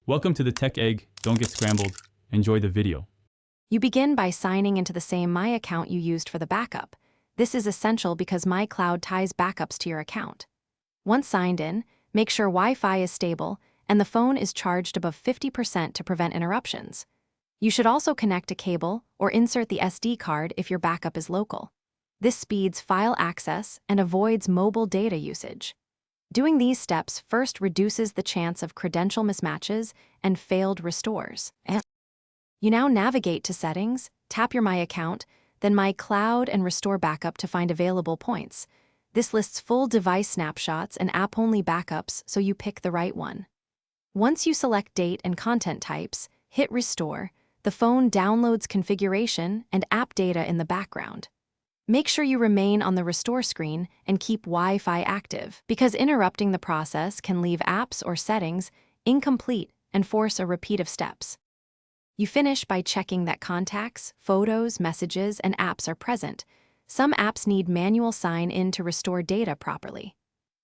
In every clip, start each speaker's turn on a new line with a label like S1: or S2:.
S1: Welcome to the Tech Egg. Don't get scrambled. Enjoy the video.
S2: You begin by signing into the same My account you used for the backup. This is essential because My Cloud ties backups to your account. Once signed in, make sure Wi-Fi is stable and the phone is charged above 50% to prevent interruptions. You should also connect a cable or insert the SD card if your backup is local. This speeds file access and avoids mobile data usage. Doing these steps first reduces the chance of credential mismatches and failed restores. You now navigate to Settings, tap your My Account, then My Cloud and Restore Backup to find available points. This lists full device snapshots and app-only backups, so you pick the right one. Once you select date and content types, hit Restore. The phone downloads configuration and app data in the background. Make sure you remain on the restore screen and keep Wi-Fi active, because interrupting the process can leave apps or settings incomplete and force a repeat of steps. You finish by checking that contacts, photos, messages, and apps are present. Some apps need manual sign-in to restore data properly.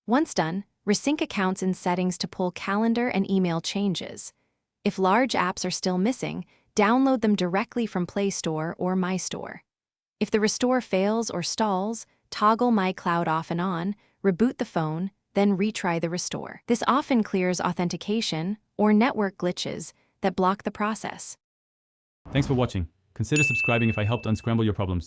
S2: Once done, resync accounts in Settings to pull calendar and email changes. If large apps are still missing, download them directly from Play Store or My Store. If the restore fails or stalls, toggle My Cloud off and on, reboot the phone, then retry the restore. This often clears authentication or network glitches that block the process.
S1: Thanks for watching. Consider subscribing if I helped unscramble your problems.